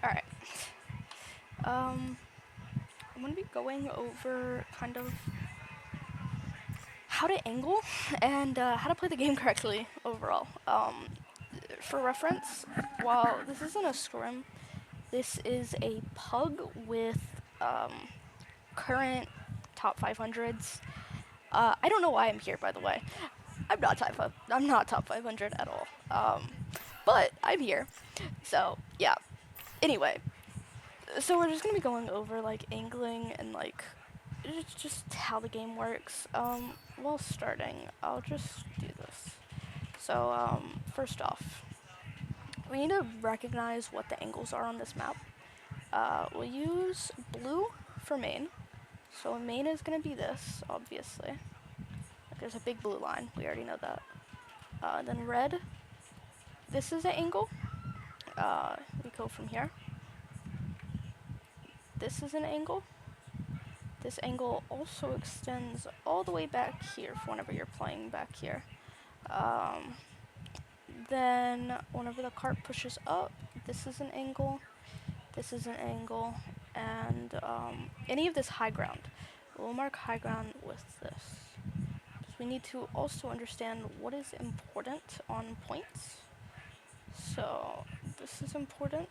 Alright. I'm gonna be going over kind of how to angle and how to play the game correctly overall. For reference, while this isn't a scrim, this is a pug with current top 500s. I don't know why I'm here, by the way. I'm not top 500 at all. But I'm here. So yeah. Anyway, so we're just gonna be going over like angling and like just how the game works. While starting, I'll just do this. So first off, we need to recognize what the angles are on this map. We'll use blue for main. So main is gonna be this, obviously. Like, there's a big blue line. We already know that. Then red. This is an angle. We go from here. This is an angle. This angle also extends all the way back here for whenever you're playing back here. Then whenever the cart pushes up, this is an angle, this is an angle, and any of this high ground. We'll mark high ground with this. We need to also understand what is important on points. So this is important,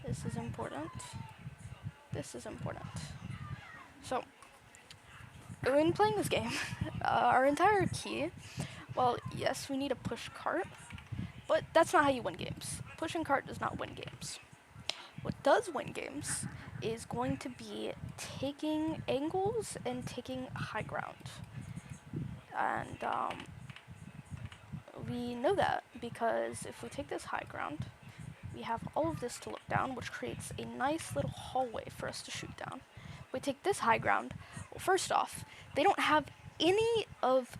this is important, this is important. So when playing this game, our entire key, well, yes, we need a push cart, but that's not how you win games. Pushing cart does not win games. What does win games is going to be taking angles and taking high ground. And we know that because if we take this high ground, we have all of this to look down, which creates a nice little hallway for us to shoot down. We take this high ground, well, first off, they don't have any of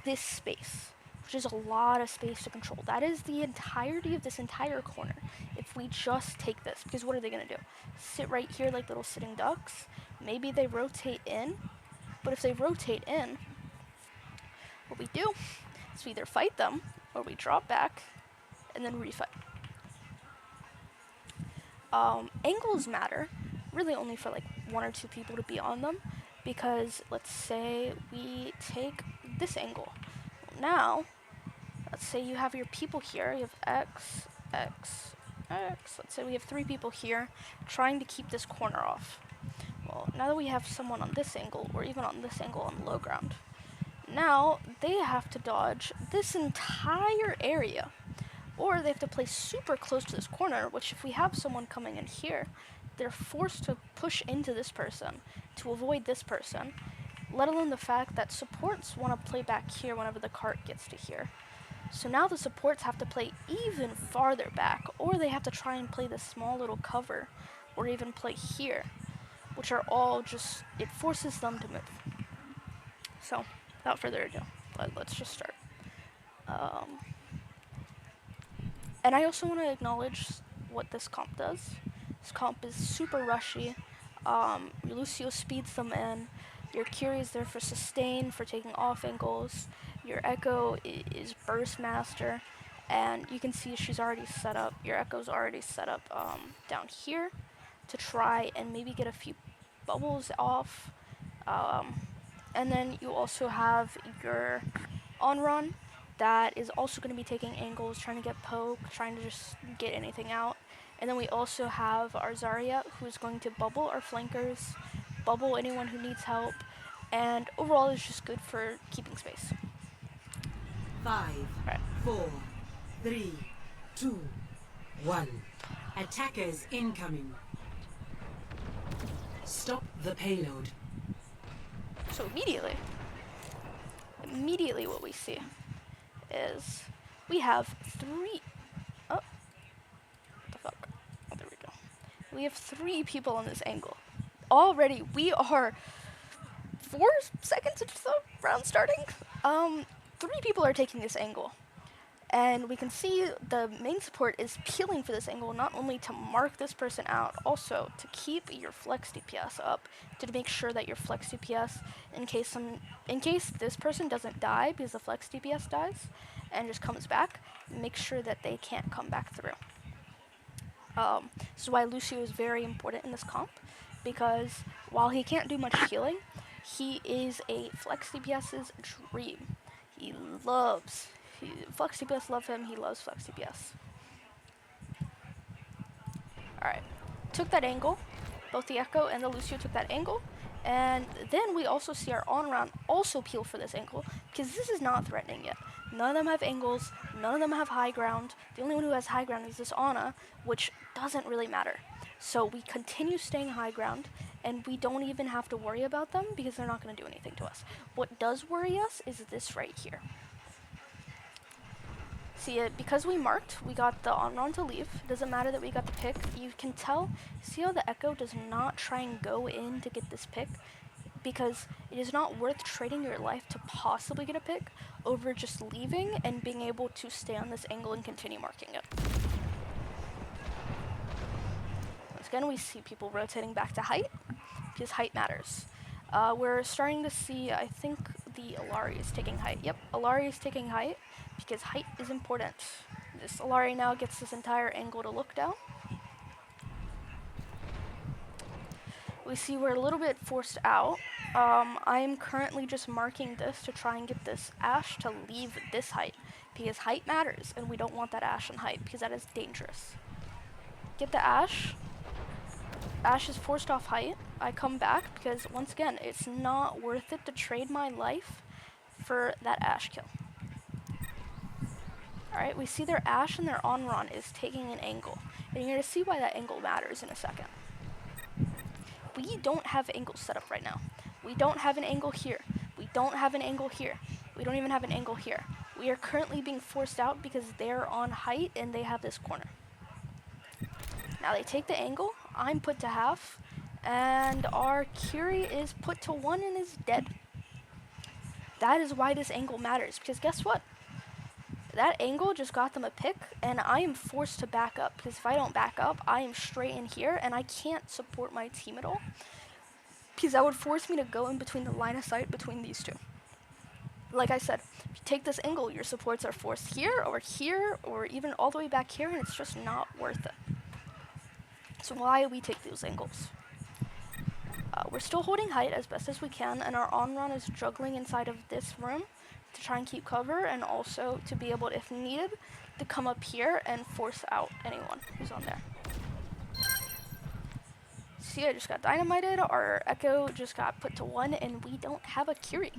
this space, which is a lot of space to control. That is the entirety of this entire corner. If we just take this, because what are they gonna do? Sit right here like little sitting ducks? Maybe they rotate in, but if they rotate in, what we do is we either fight them, or we drop back, and then refight. Angles matter, really only for like one or two people to be on them, because let's say we take this angle. Now, let's say you have your people here, you have X, X, X. Let's say we have 3 people here trying to keep this corner off. Well, now that we have someone on this angle, or even on this angle on low ground, now they have to dodge this entire area. Or they have to play super close to this corner, which if we have someone coming in here, they're forced to push into this person to avoid this person, let alone the fact that supports want to play back here whenever the cart gets to here. So now the supports have to play even farther back, or they have to try and play this small little cover, or even play here, which are all just, it forces them to move. So, without further ado, let's just start. And I also want to acknowledge what this comp does. This comp is super rushy. Your Lucio speeds them in. Your Curie is there for sustain, for taking off angles. Your Echo is burst master. And you can see she's already set up. Your Echo's already set up down here to try and maybe get a few bubbles off. And then you also have your on-run that is also going to be taking angles, trying to get poke, trying to just get anything out. And then we also have our Zarya, who's going to bubble our flankers, bubble anyone who needs help, and overall is just good for keeping space. 5, Right. 4, 3, 2, 1. Attackers incoming. Stop the payload. So immediately what we see is we have 3, oh, what the fuck, oh, there we go. We have 3 people on this angle. Already, we are 4 seconds into the round starting. 3 people are taking this angle. And we can see the main support is peeling for this angle, not only to mark this person out, also to keep your flex DPS up, to make sure that your flex DPS, in case this person doesn't die because the flex DPS dies and just comes back, make sure that they can't come back through. This is why Lucio is very important in this comp, because while he can't do much healing, he is a Flex DPS's dream. Flex DPS love him, he loves Flex DPS. Alright, took that angle. Both the Echo and the Lucio took that angle. And then we also see our on-round also peel for this angle, because this is not threatening yet. None of them have angles, none of them have high ground. The only one who has high ground is this Ana, which doesn't really matter. So we continue staying high ground, and we don't even have to worry about them because they're not going to do anything to us. What does worry us is this right here. See, because we marked, we got the on-round to leave. It doesn't matter that we got the pick. You can tell, see how the Echo does not try and go in to get this pick? Because it is not worth trading your life to possibly get a pick over just leaving and being able to stay on this angle and continue marking it. Once again, we see people rotating back to height, because height matters. We're starting to see, I think the Alari is taking height. Yep, Alari is taking height, because height is important. This Alari now gets this entire angle to look down. We see we're a little bit forced out. I am currently just marking this to try and get this Ashe to leave this height, because height matters, and we don't want that Ashe on height, because that is dangerous. Get the Ashe. Ashe is forced off height. I come back, because once again, it's not worth it to trade my life for that Ashe kill. Alright, we see their Ashe and their on-run is taking an angle, and you're going to see why that angle matters in a second. We don't have angles set up right now. We don't have an angle here. We don't have an angle here. We don't even have an angle here. We are currently being forced out because they're on height and they have this corner. Now they take the angle. I'm put to half. And our Curie is put to 1 and is dead. That is why this angle matters. Because guess what? That angle just got them a pick, and I am forced to back up, because if I don't back up, I am straight in here, and I can't support my team at all, because that would force me to go in between the line of sight between these two. Like I said, if you take this angle, your supports are forced here, or even all the way back here, and it's just not worth it. So why we take those angles? We're still holding height as best as we can, and our on-run is juggling inside of this room to try and keep cover, and also to be able, if needed, to come up here and force out anyone who's on there. See, I just got dynamited, our Echo just got put to 1, and we don't have a Curie,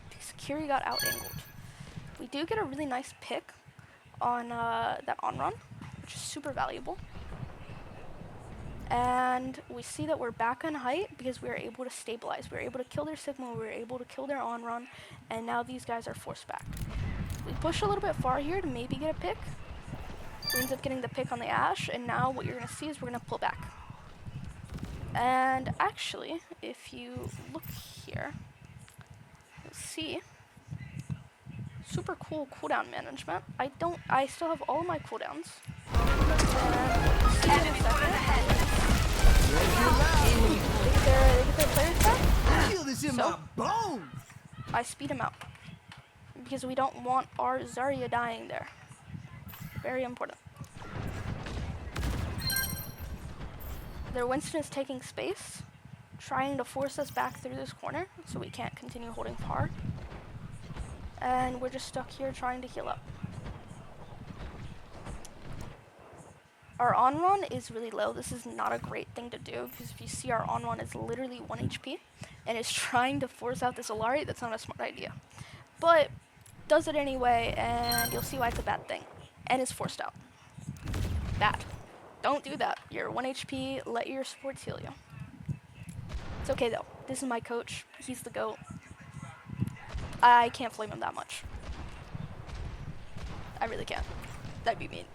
because Curie got out-angled. We do get a really nice pick on that on-run, which is super valuable. And we see that we're back on height because we were able to stabilize. We were able to kill their Sigma, we were able to kill their on-run, and now these guys are forced back. We push a little bit far here to maybe get a pick. We end up getting the pick on the Ashe, and now what you're going to see is we're going to pull back. And actually, if you look here, you'll see super cool cooldown management. I still have all my cooldowns. And in a second, they get their players back. Feel this in my bones. I speed him out because we don't want our Zarya dying there. Very important. Their Winston is taking space, trying to force us back through this corner so we can't continue holding par. And we're just stuck here trying to heal up. Our on-run is really low. This is not a great thing to do, because if you see, our on-run is literally 1 HP and is trying to force out this Alari. That's not a smart idea. But does it anyway, and you'll see why it's a bad thing. And is forced out. Bad. Don't do that. You're 1 HP, let your supports heal you. It's okay though. This is my coach. He's the GOAT. I can't flame him that much. I really can't. That'd be mean.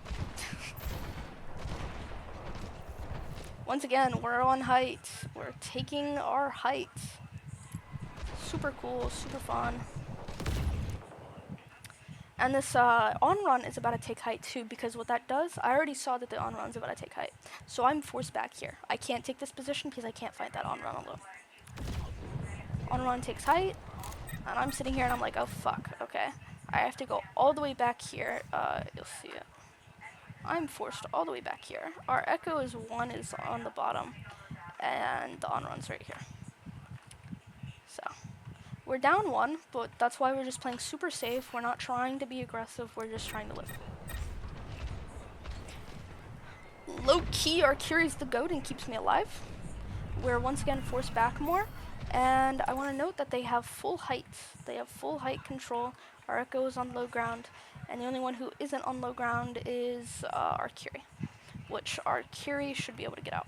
Once again, we're on height. We're taking our height. Super cool, super fun. And this on-run is about to take height too, because what that does, I already saw that the on-run's about to take height. So I'm forced back here. I can't take this position because I can't fight that on-run alone. On-run takes height, and I'm sitting here and I'm like, oh fuck, okay. I have to go all the way back here. You'll see it. I'm forced all the way back here. Our echo is 1 is on the bottom, and the on-run's right here. So, we're down 1, but that's why we're just playing super safe. We're not trying to be aggressive, we're just trying to live. Low-key, our Kiri's the GOAT and keeps me alive. We're once again forced back more, and I want to note that they have full height. They have full height control. Our echo is on low ground, and the only one who isn't on low ground is our Kiri, which our Kiri should be able to get out.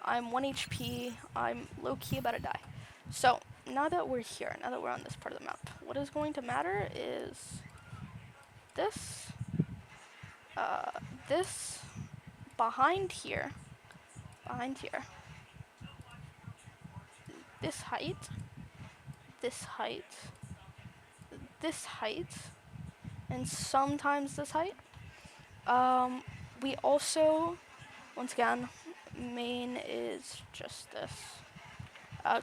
I'm 1 HP, I'm low-key about to die. So, now that we're here, now that we're on this part of the map, what is going to matter is this, this, behind here, this height, this height, this height, and sometimes this height. We also, once again, main is just this.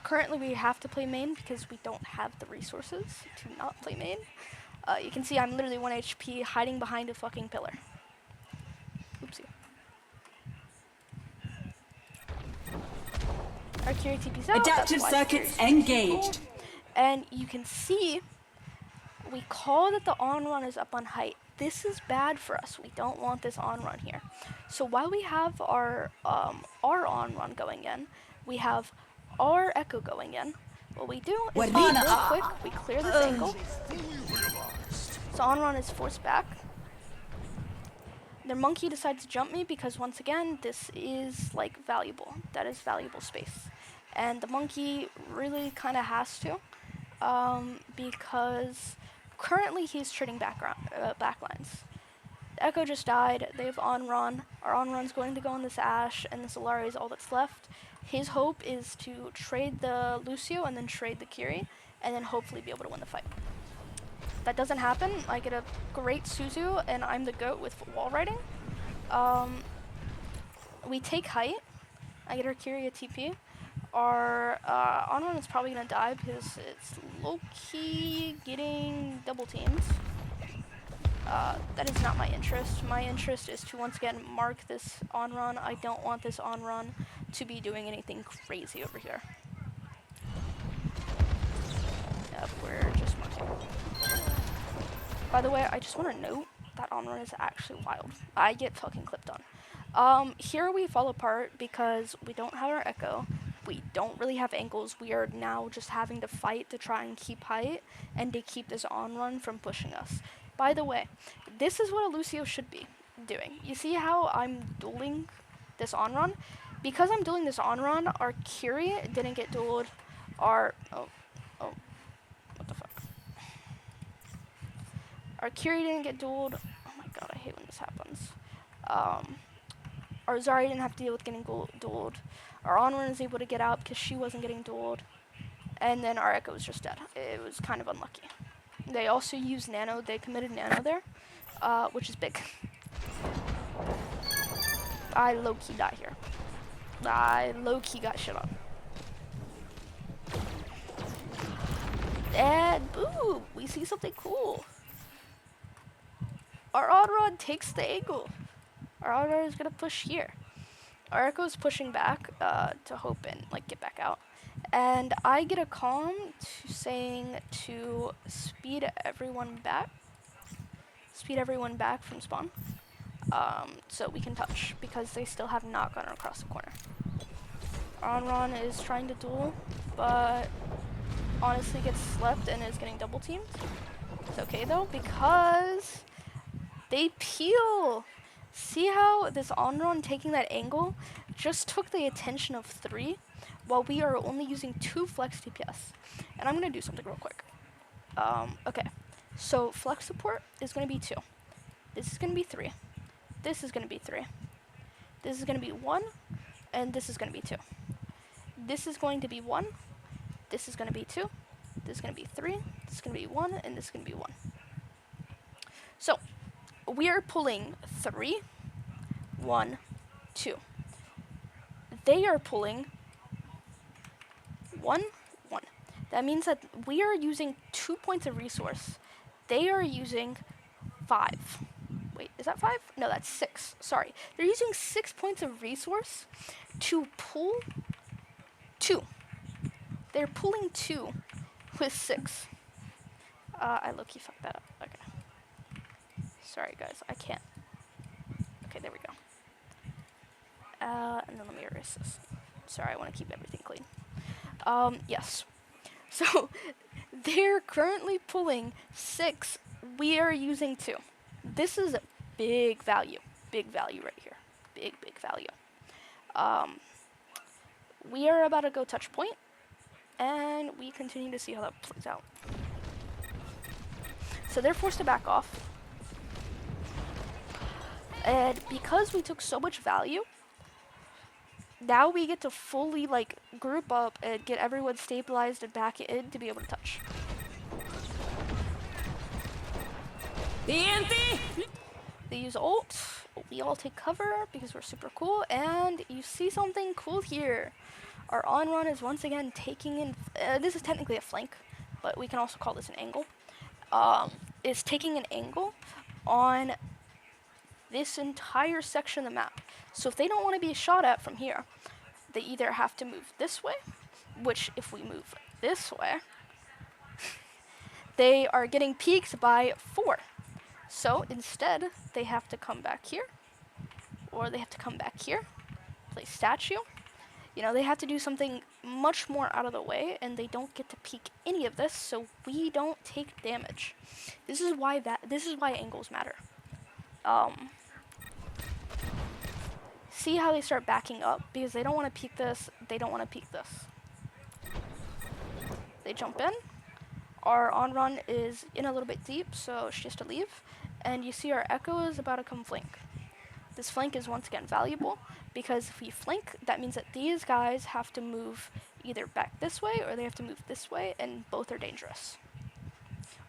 Currently we have to play main because we don't have the resources to not play main. You can see I'm literally 1 HP hiding behind a fucking pillar. Oopsie. Our Kiri TP's out. Adaptive circuits engaged. And you can see we call that the on-run is up on height. This is bad for us. We don't want this on-run here. So while we have our on-run going in, we have our echo going in. What we do is real quick, we clear this angle. So on-run is forced back. Their monkey decides to jump me because once again, this is like valuable. That is valuable space. And the monkey really kind of has to, because currently he's trading backlines. The echo just died, they have on-run. Our on-run's going to go on this Ashe, and this Alari is all that's left. His hope is to trade the Lucio and then trade the Kiri, and then hopefully be able to win the fight. If that doesn't happen, I get a great Suzu, and I'm the GOAT with wall riding. We take height. I get our Kiri a TP. Our on-run is probably going to die because it's low-key getting double teams. That is not my interest. My interest is to once again mark this on-run. I don't want this on-run to be doing anything crazy over here. Yep, we're just marking. By the way, I just want to note that on-run is actually wild. I get fucking clipped on. Here we fall apart because we don't have our echo. We don't really have angles. We are now just having to fight to try and keep height and to keep this on-run from pushing us. By the way, this is what a Lucio should be doing. You see how I'm dueling this on-run? Because I'm dueling this on-run, our Kiri didn't get dueled. What the fuck? Our Kiri didn't get dueled. Oh my god, I hate when this happens. Our Zarya didn't have to deal with getting dueled. Our on-run is able to get out because she wasn't getting dueled. And then our echo was just dead. It was kind of unlucky. They also used nano. They committed nano there, which is big. I low-key die here. I low-key got shit on. And boom, we see something cool. Our on-run takes the angle. Our on-run is gonna push here. Our echo's pushing back to hope and like get back out. And I get a comm saying to speed everyone back from spawn, so we can touch, because they still have not gone across the corner. On-run is trying to duel, but honestly gets slept and is getting double teamed. It's okay though, because they peel. See how this on-run taking that angle just took the attention of 3, while we are only using 2 flex DPS. And I'm gonna do something real quick. Okay, so flex support is gonna be 2. This is gonna be 3. This is gonna be 3. This is gonna be 1, and this is gonna be 2. This is going to be 1. This is gonna be 2. This is gonna be 3. This is gonna be 1, and this is gonna be 1. So we are pulling 3, 1, 2. They are pulling 1, 1. That means that we are using 2 points of resource. They are using 5. Wait, is that 5? No, that's 6. Sorry. They're using 6 points of resource to pull 2. They're pulling 2 with 6. I low-key fucked that up. Okay. Sorry, guys. I can't. Okay, there we go. And then let me erase this. Sorry, I want to keep everything clean. Yes. So, they're currently pulling 6. We are using 2. This is a big value. Big value right here. Big, big value. We are about to go touch point, and we continue to see how that plays out. So they're forced to back off. And because we took so much value, now we get to fully, like, group up and get everyone stabilized and back in to be able to touch. They use ult. We all take cover because we're super cool. And you see something cool here. Our on-run is once again taking in... this is technically a flank, but we can also call this an angle. Is taking an angle on this entire section of the map. So if they don't want to be shot at from here, they either have to move this way, which if we move this way, they are getting peeked by 4. So instead, they have to come back here, or they have to come back here, play statue. You know, they have to do something much more out of the way, and they don't get to peek any of this, so we don't take damage. This is why angles matter. See how they start backing up? Because they don't want to peek this, they don't want to peek this. They jump in. Our on-run is in a little bit deep, so she has to leave. And you see our Echo is about to come flank. This flank is once again valuable, because if we flank, that means that these guys have to move either back this way, or they have to move this way, and both are dangerous.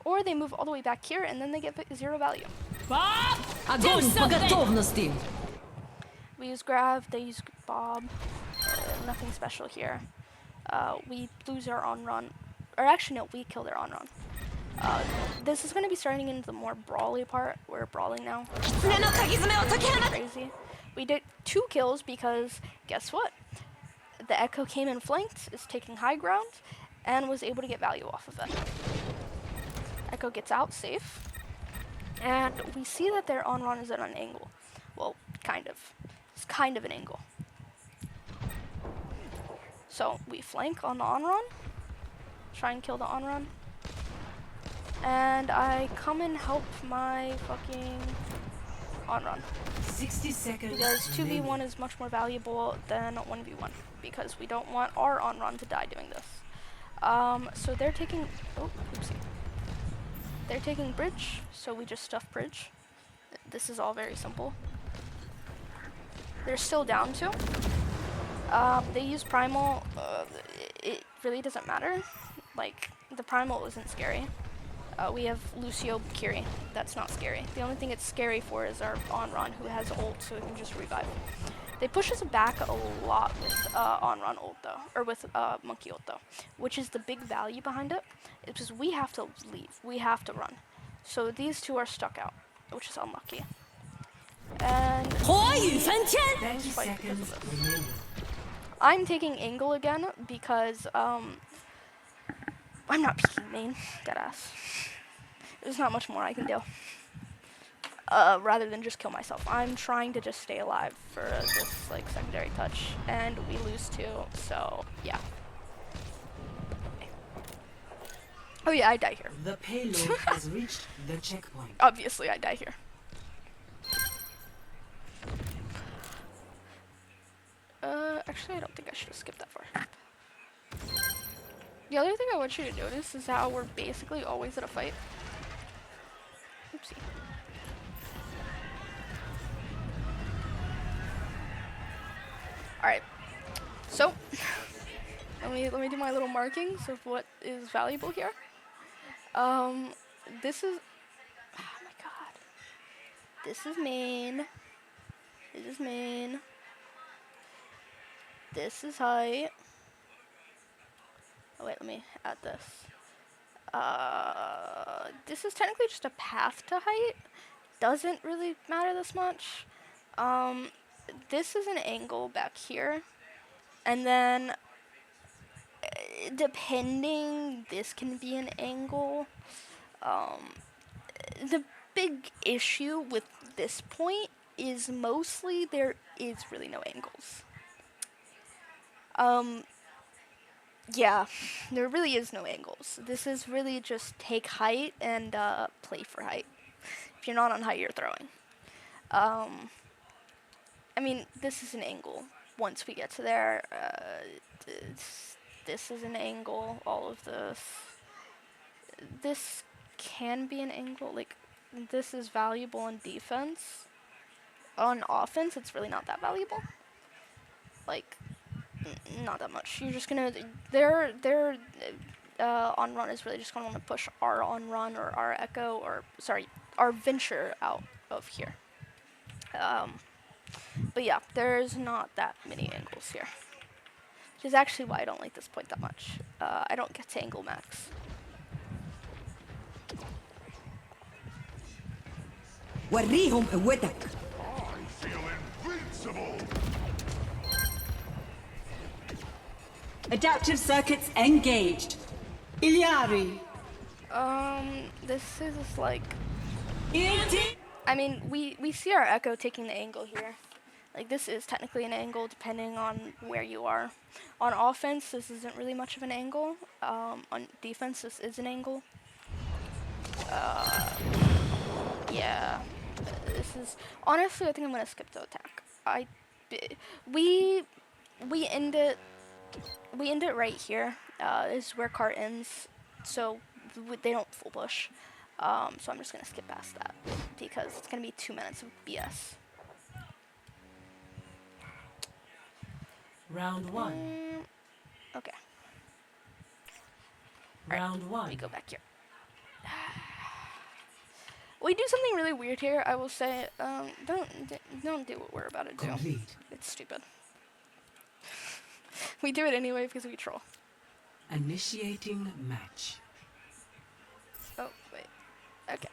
Or they move all the way back here, and then they get 0 value. Огонь по готовности! We use Grav, they use Bob. Nothing special here. We lose our on-run. Or actually, no, we kill their on-run. This is going to be starting into the more brawly part. We're brawling now. Crazy. We did 2 kills because, guess what? The Echo came in flanked, is taking high ground, and was able to get value off of it. Echo gets out safe. And we see that their on-run is at an angle. Well, kind of. It's kind of an angle. So we flank on the on-run. Try and kill the on-run. And I come and help my fucking on-run. 60 seconds. Because 2v1 is much more valuable than 1v1. Because we don't want our on-run to die doing this. So they're taking... Oh, oopsie. They're taking bridge, so we just stuff bridge. This is all very simple. They're still down 2. They use primal. It really doesn't matter. Like, the primal isn't scary. We have Lucio Kiri. That's not scary. The only thing it's scary for is our on-run, who has ult, so it can just revive. They push us back a lot with on-run ult, though. Or with monkey ult, though. Which is the big value behind it. It's because we have to leave. We have to run. So these 2 are stuck out, which is unlucky. And... fight because of this. I'm taking angle again because, I'm not peeking main, deadass. There's not much more I can do. Rather than just kill myself. I'm trying to just stay alive for this, like, secondary touch. And we lose 2, so, yeah. Oh yeah, I die here. The payload has reached the checkpoint. Obviously, I die here. Actually, I don't think I should have skipped that far. The other thing I want you to notice is how we're basically always in a fight. Oopsie. Alright. So, let me do my little markings of what is valuable here. This is... Oh my god. This is main. This is main. This is height. Oh wait, let me add this. This is technically just a path to height. doesn't really matter this much. This is an angle back here, and then depending, this can be an angle. The big issue with this point is mostly there is really no angles. Yeah, there really is no angles. This is really just take height and play for height. If you're not on height, you're throwing. I mean, this is an angle. Once we get to there, this is an angle. All of this. This can be an angle. Like, this is valuable in defense. On offense, it's really not that valuable. Like, not that much. You're just gonna their on run is really just gonna want to push our on run or our echo or sorry our venture out of here. But yeah, there's not that many angles here, which is actually why I don't like this point that much. I don't get to angle max. وريهم قوتك. I feel invincible! Adaptive circuits engaged. Ilyari. This is like, Inti. I mean, we see our echo taking the angle here. Like, this is technically an angle depending on where you are. On offense, this isn't really much of an angle. On defense, this is an angle. Yeah. This is, honestly, I think I'm gonna skip the attack. We end it right here. This is where cart ends, so they don't full push. So I'm just gonna skip past that because it's gonna be 2 minutes of BS. Round one. Okay, Round let one. me go back here. We do something really weird here. I will say, don't do what we're about to do. Complete. It's stupid. We do it anyway because we troll. Initiating match. Oh wait. Okay.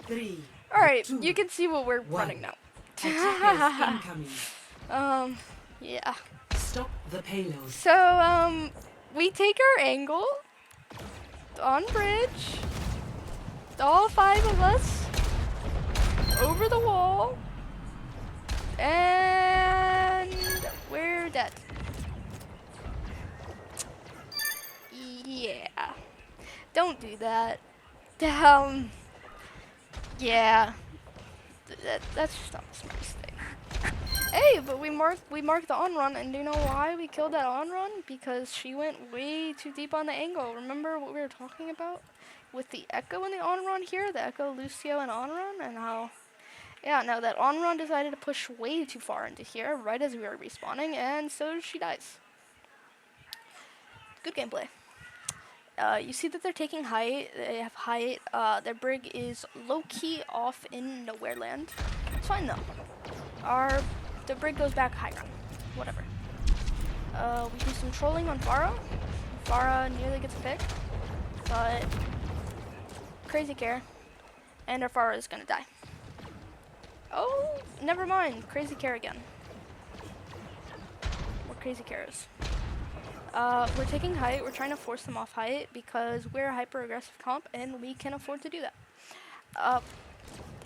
3. All right. Two, You can see what we're one. running now. Attackers incoming. Yeah. Stop the payload. So, we take our angle on bridge. All 5 of us over the wall, and we're dead. Yeah. Don't do that. Yeah. That's just not the smartest thing. Hey, but we marked the on run, and do you know why we killed that on run? Because she went way too deep on the angle. Remember what we were talking about with the echo and the on run here, the echo, Lucio, and on run, and how? Yeah, no, that on run decided to push way too far into here right as we were respawning, and so she dies. Good gameplay. You see that they're taking height. They have height. Their brig is low-key off in nowhere land. It's fine though. The brig goes back high ground. Whatever. We do some trolling on Farah. Farah nearly gets a pick, but crazy care, and our Farah is gonna die. Oh, never mind. Crazy care again. More crazy cares. We're taking height. We're trying to force them off height because we're a hyper-aggressive comp and we can afford to do that.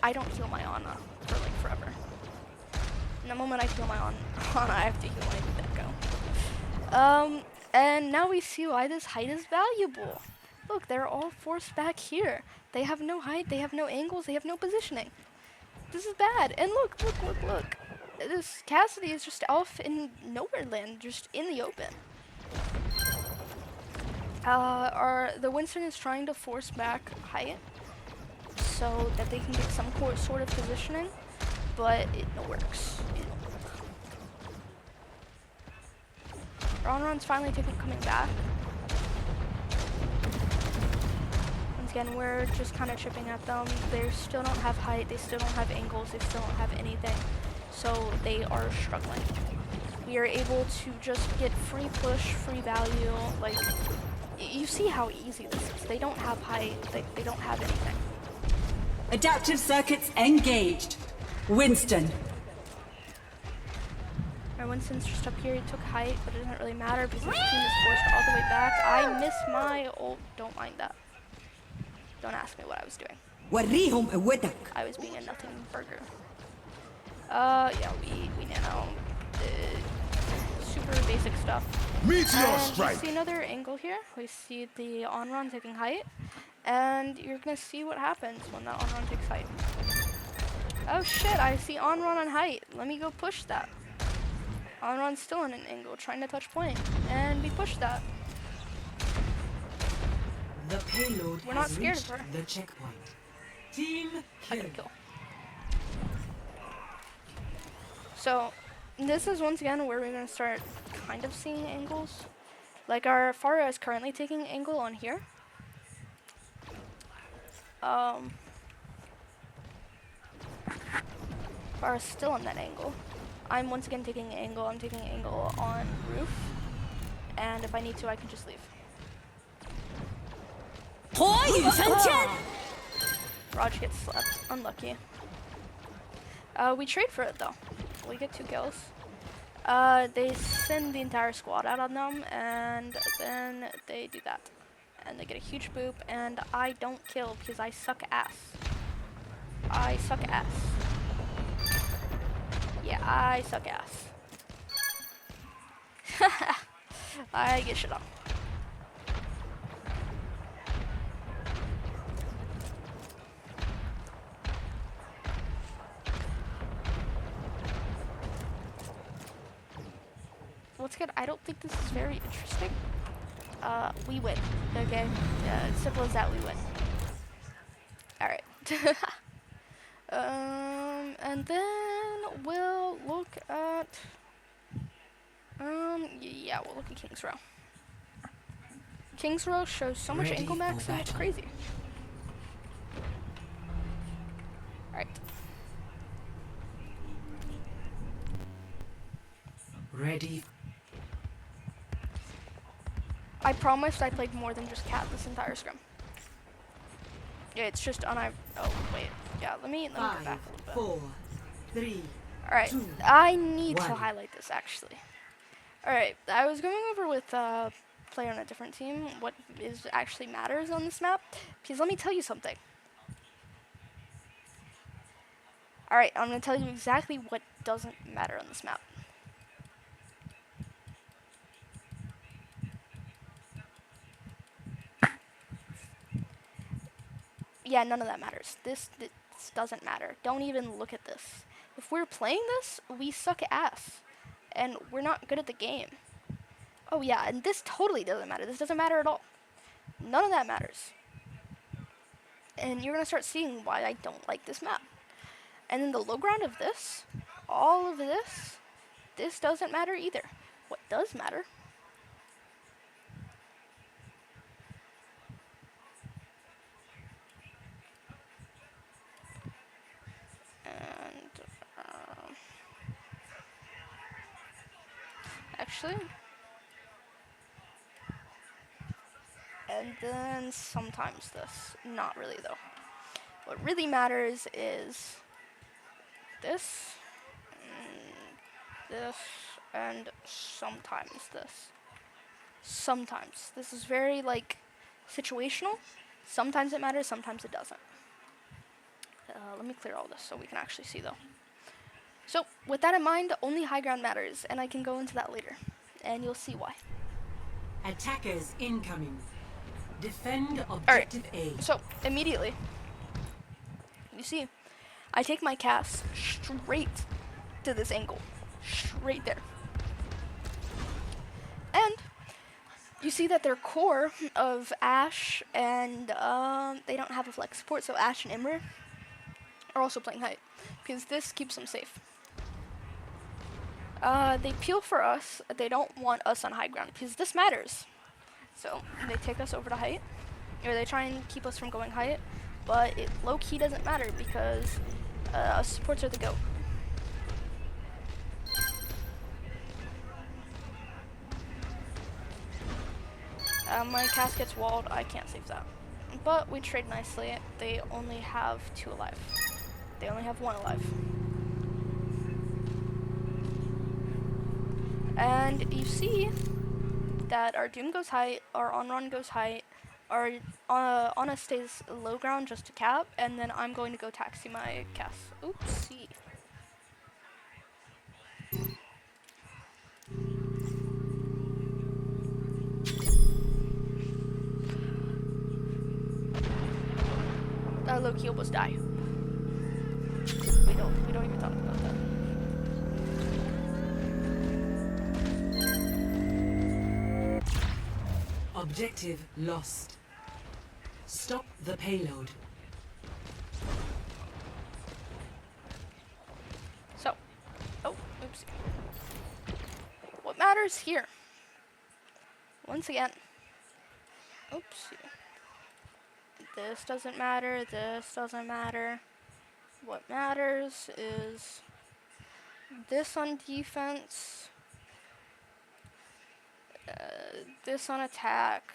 I don't heal my Ana for like forever. In the moment I heal my Ana, I have to heal my Echo. And now we see why this height is valuable. Look, they're all forced back here. They have no height, they have no angles, they have no positioning. This is bad. And look. This Cassidy is just off in nowhere land, just in the open. The Winston is trying to force back height so that they can get some sort of positioning, but it no works. Ronron's finally coming back. Once again, we're just kind of chipping at them. They still don't have height, they still don't have angles, they still don't have anything, so they are struggling. We are able to just get free push, free value, like, You see how easy this is. They don't have height. They don't have anything. Adaptive circuits engaged. Winston. Alright, Winston's just up here. He took height, but it doesn't really matter because his team is forced all the way back. I miss my ult. Don't mind that. Don't ask me what I was doing. I was being a nothing burger. Yeah, we nano. Super basic stuff. Meteor And strike. we see another angle here. We see the on-run taking height. And you're gonna see what happens when that on-run takes height. Oh shit, I see on-run on height. Let me go push that. On-run's still in an angle, trying to touch point. And we push that. The payload We're not has scared reached of her. the checkpoint. Team I kill. got a kill. So, this is once again where we're gonna start kind of seeing angles. Like our Pharah is currently taking angle on here. Pharah's still on that angle. I'm once again taking an angle. I'm taking an angle on roof. And if I need to, I can just leave. Raj gets slapped. Unlucky. We trade for it though. We get 2 kills. They send the entire squad out on them, and then they do that. And they get a huge boop, and I don't kill because I suck ass. I suck ass. Yeah, I suck ass. I get shit on. What's good? I don't think this is very interesting. We win. Okay? Yeah, it's simple as that, we win. Alright. And then we'll look at... yeah, we'll look at King's Row. King's Row shows so much Ready angle max for and it's battle. crazy. Alright. Ready. I promised I played more than just cat this entire scrim. Yeah, it's just oh wait. Yeah, let me go back 5, a little bit. 4, 3. Alright, 2, I need to 1. highlight this actually. Alright, I was going over with player on a different team what is actually matters on this map. Because let me tell you something. Alright, I'm going to tell you exactly what doesn't matter on this map. Yeah, none of that matters. This doesn't matter. Don't even look at this. If we're playing this, we suck ass. And we're not good at the game. Oh yeah, and this totally doesn't matter. This doesn't matter at all. None of that matters. And you're going to start seeing why I don't like this map. And then the low ground of this, all of this doesn't matter either. What does matter actually, and then sometimes this. Not really though. What really matters is this, and sometimes this. Sometimes. This is very like situational. Sometimes it matters, sometimes it doesn't. Let me clear all this so we can actually see though. So, with that in mind, only high ground matters, and I can go into that later, and you'll see why. Attackers incoming. Defend objective A. So, immediately, you see, I take my cast straight to this angle. Straight there. And you see that their core of Ashe and they don't have a flex support, so Ashe and Imber are also playing height, because this keeps them safe. They peel for us. They don't want us on high ground because this matters. So they take us over to height, or they try and keep us from going height, but it low-key doesn't matter because us supports are the GOAT. My cast gets walled, I can't save that. But we trade nicely. They only have 2 alive. They only have 1 alive. And you see that our Doom goes height, our on-run goes height, our Ana stays low ground just to cap, and then I'm going to go taxi my cast. Oopsie. Low key almost die. We don't even talk about that. Objective lost. Stop the payload. So, oh, oopsie. What matters here? Once again, oopsie. This doesn't matter, this doesn't matter. What matters is this on defense, this on attack,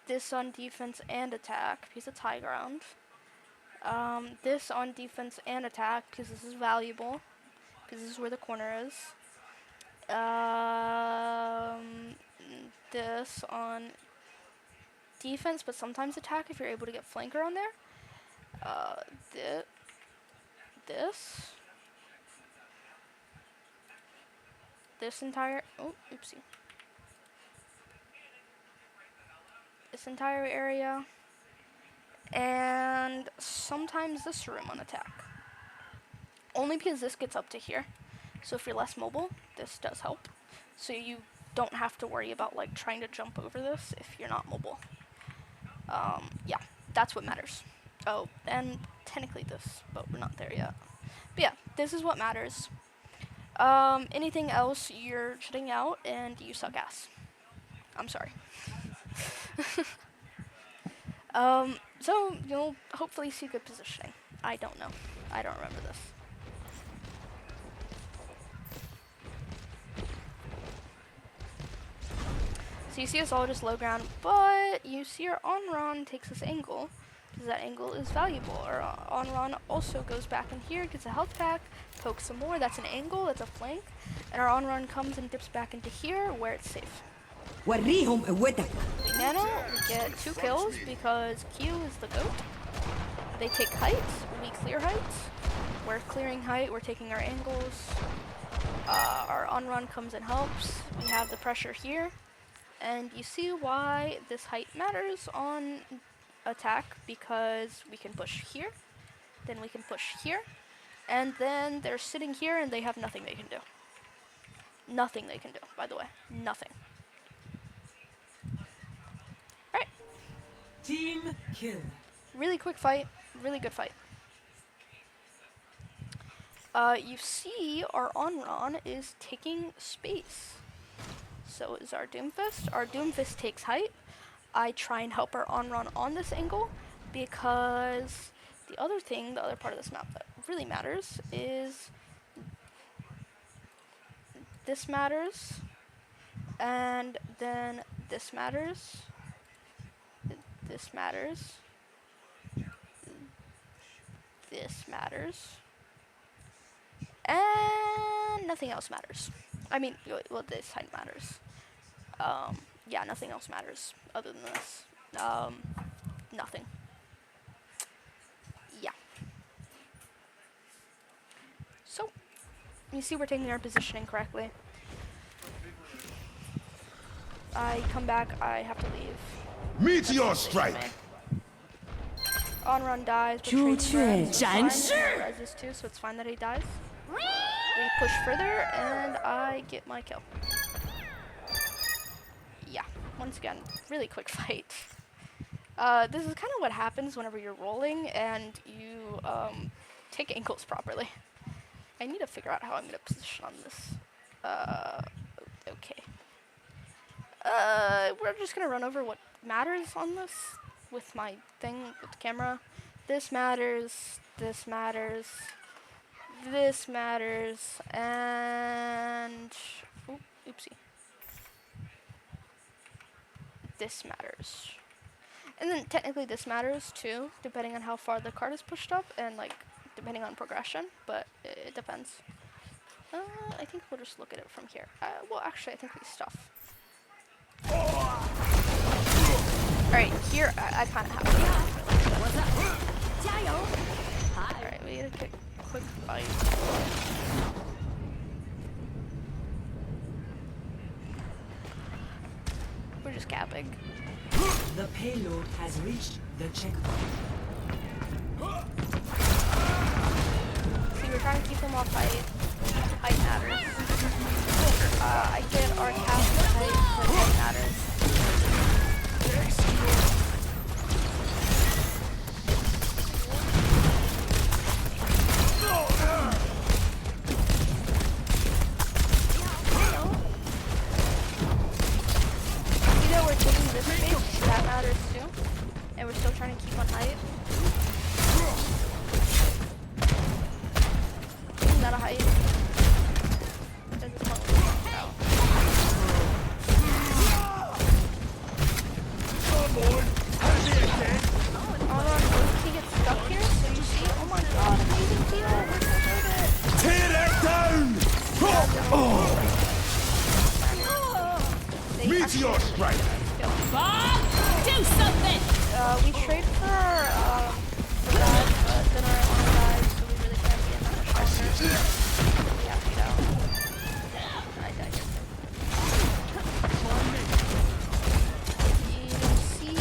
this on defense and attack because it's high ground. This on defense and attack because this is valuable, because this is where the corner is. This on defense, but sometimes attack if you're able to get flanker on there. This entire, oh, oopsie. This entire area, and sometimes this room on attack. Only because this gets up to here. So if you're less mobile, this does help. So you don't have to worry about like trying to jump over this if you're not mobile. Yeah, that's what matters. Oh, and technically this, but we're not there yet. But yeah, this is what matters. Anything else, you're shutting out and you suck ass. I'm sorry. So you'll hopefully see good positioning. I don't know. I don't remember this. So you see us all just low ground, but you see our on-run takes this angle, because that angle is valuable. Our on-run also goes back in here, gets a health pack, pokes some more, that's an angle, that's a flank, and our on-run comes and dips back into here, where it's safe. وريهم قوتك. Nano, we get 2 kills, because Q is the GOAT. They take height, we clear height. We're clearing height, we're taking our angles. Our on-run comes and helps. We have the pressure here. And you see why this height matters on attack, because we can push here, then we can push here, and then they're sitting here and they have nothing they can do. Nothing they can do, by the way. Nothing. Alright. Team kill. Really quick fight. Really good fight. You see our on-run is taking space. So is our Doomfist. Our Doomfist takes height. I try and help our on-run on this angle, because the other thing, the other part of this map that really matters is this matters, and then this matters, this matters, this matters, and nothing else matters. I mean, well, this side matters. Yeah, nothing else matters other than this. Nothing. Yeah. So, you see we're taking our positioning correctly. I come back, I have to leave. Meteor strike! On-run dies, but Chu trading Chue, res, Zhan so it's Shi. fine. Res is too, so it's fine that he dies. We push further, and I get my kill. Yeah, once again, really quick fight. This is kind of what happens whenever you're rolling and you take angles properly. I need to figure out how I'm going to position on this. Okay. We're just going to run over what matters on this with my thing, with the camera. This matters, this matters, this matters, and... Oop. Oopsie. This matters. And then technically this matters too, depending on how far the card is pushed up and like depending on progression, but it depends. I think we'll just look at it from here. Well, actually, I think we stuff. Alright, here I kind of have to. What's up? Jiao. Hi. Alright, we need a quick fight. We're just capping. The payload has reached the checkpoint. See, we're trying to keep them off height. Height matters. I get our cap height, but height matters. See that we're taking this space? That matters too. And we're still trying to keep on height. Isn't that a height? Doesn't smell like out. He gets stuck here, so you see, oh my god, amazing deal. We're so good. Tear that down! Meteor strike! Do something. We trade for that, then our own guys, so we really can't be in that much longer. We have to get out. I died. You see,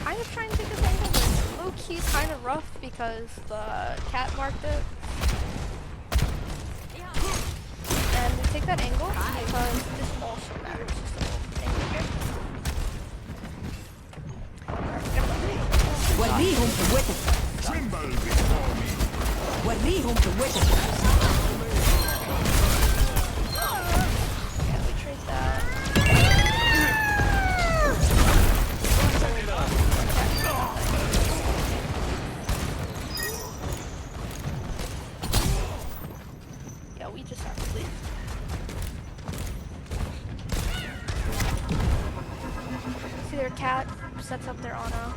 kind of trying to take this angle, but low-key kind of rough because the cat marked it. And we take that angle because this also matters. Just a little angle here. وريهم قوتك. Tremble before me! وريهم قوتك. Yeah, we trade that. Yeah, we just have to leave. See their cat sets up their Ana.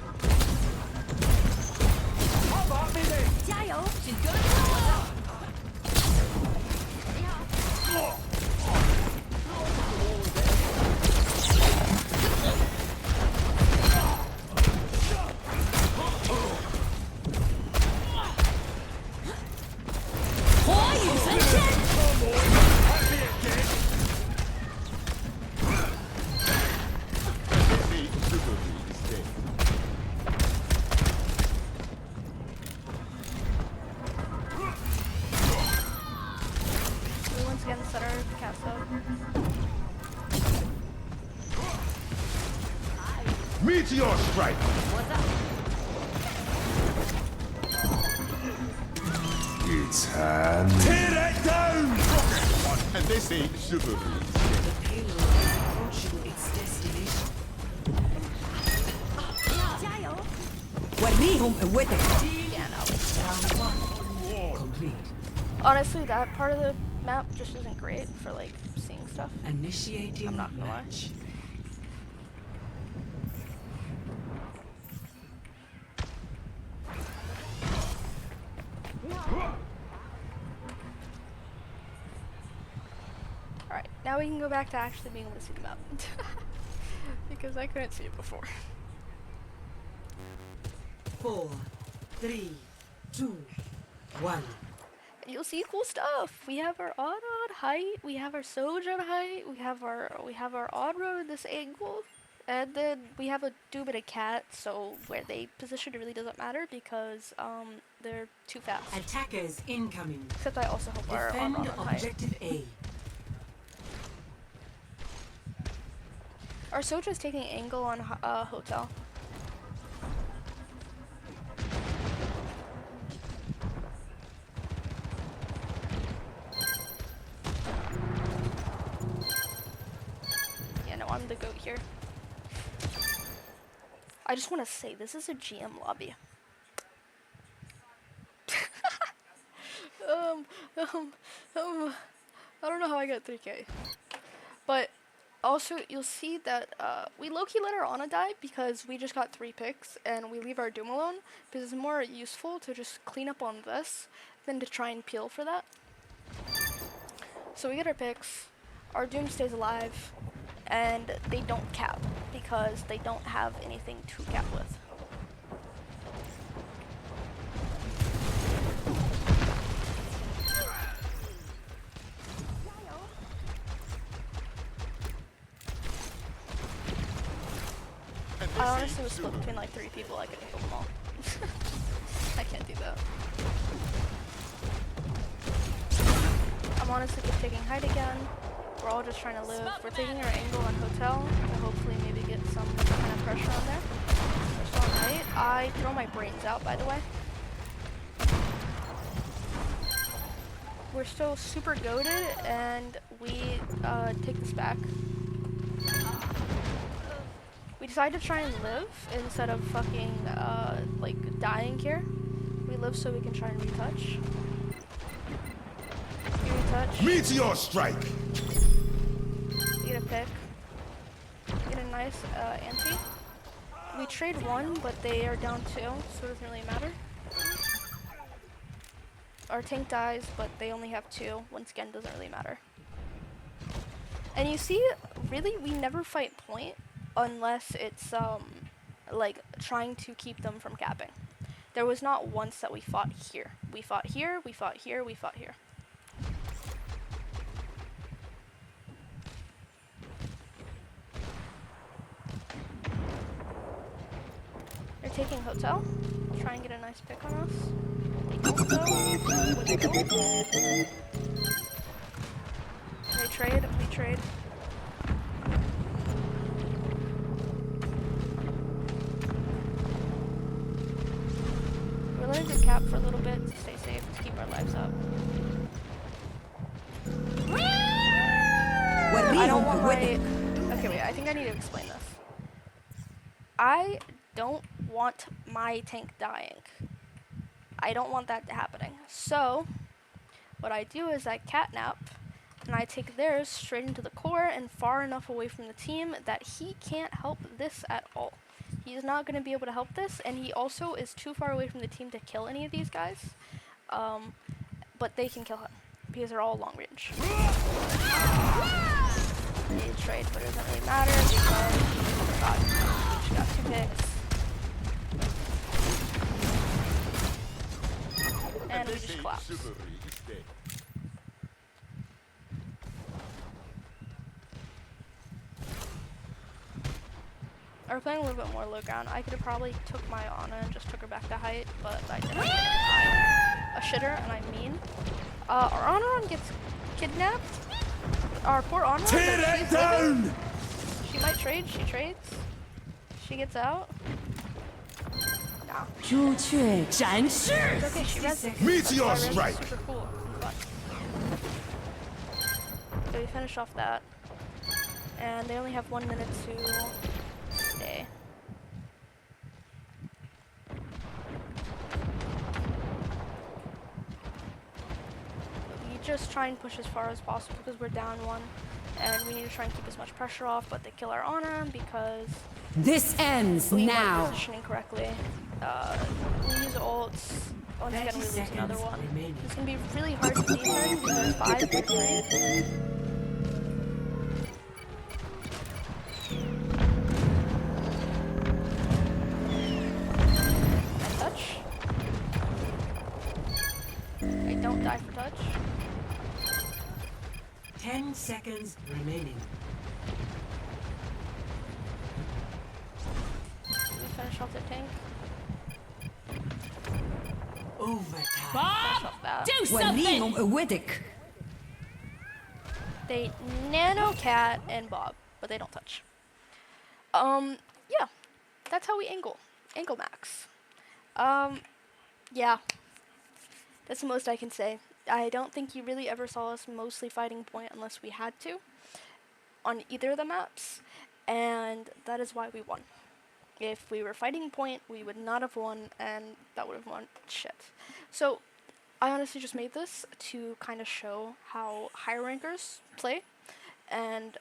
加油。火雨焚天。We once again set our cats up. Meteor strike! What's up? It's hand. Tear that down! And this ain't sugar beans. The payload is approaching its destination. 加油。وريهم قوتك. Yeah, no. Round 1 complete. Honestly, that part of the map just isn't great for like seeing stuff. Initiating I'm not gonna lie. match. Alright, now we can go back to actually being able to see the map. Because I couldn't see it before. 4, 3, 2, 1. And you'll see cool stuff. We have our odd height, we have our Soj on height, we have our odd road at this angle, and then we have a Doom and a cat, so where they position really doesn't matter because they're too fast. Attackers incoming. Except I also hope our odd Defend road on height. objective A. Our Soj is taking angle on hotel. Yeah, no, I'm the goat here. I just want to say, this is a GM lobby. um, um, um, I don't know how I got 3K. But also, you'll see that we low-key let our Ana die because we just got 3 picks and we leave our Doom alone because it's more useful to just clean up on this than to try and peel for that. So we get our picks, our Doom stays alive, and they don't cap because they don't have anything to cap with. I honestly was split between like 3 people, I couldn't kill them all. I can't do that. I'm honestly just taking height again. We're all just trying to live. We're taking our angle on hotel to hopefully maybe get some kind of pressure on there. We're still on height. I throw my brains out, by the way. We're still super goated, and we take this back. We decided to try and live instead of fucking like dying here. We live so we can try and retouch. You retouch. Meteor strike. Get a pick. Get a nice anti. We trade 1, but they are down 2, so it doesn't really matter. Our tank dies, but they only have 2. Once again, doesn't really matter. And you see, really, we never fight point unless it's like trying to keep them from capping. There was not once that we fought here. We fought here, we fought here, we fought here. They're taking hotel. Try and get a nice pick on us. They don't though. Would they go? They trade, we trade. We're letting them cap for a little bit to stay safe, to keep our lives up. I don't want my... Okay, wait, I think I need to explain this. I don't want my tank dying. I don't want that happening. So, what I do is I catnap, and I take theirs straight into the core and far enough away from the team that he can't help this at all. He's not going to be able to help this, and he also is too far away from the team to kill any of these guys. But they can kill him, because they're all long range. They need to trade, but it doesn't really matter, because he got 2 picks. And we just collapse. I was playing a little bit more low ground. I could have probably took my Ana and just took her back to height, but I didn't. I'm a shitter, and I mean. Our Ana gets kidnapped. Our poor Ana. Tear that down! She might trade. She trades. She gets out. No. 朱雀展翅 It's okay. She rests. Meteor strike. Super cool. Fun. So we finish off that, and they only have 1 minute to stay. We just try and push as far as possible because we're down 1, and we need to try and keep as much pressure off. But they kill our Ana because This ends we now. weren't positioning correctly. We use ults. Once again, we lose another one. It's gonna be really hard to defend because there's 5 for 3. Touch. I don't die for touch. 10 seconds remaining. We finish off their tank. Overtime. Finish off that. Do something. Awedic. They nano cat and bob, but they don't touch. Yeah, that's how we angle max. Yeah, that's the most I can say. I don't think you really ever saw us mostly fighting point unless we had to on either of the maps, and that is why we won. If we were fighting point, we would not have won, and that would have won shit. So, I honestly just made this to kind of show how higher rankers play, and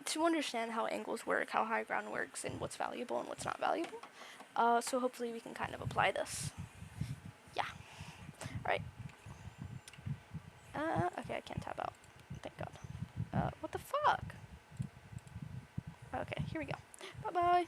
to understand how angles work, how high ground works, and what's valuable and what's not valuable. So hopefully we can kind of apply this. Yeah. Alright. Okay, I can't tab out. Thank God. What the fuck? Okay, here we go. Bye-bye.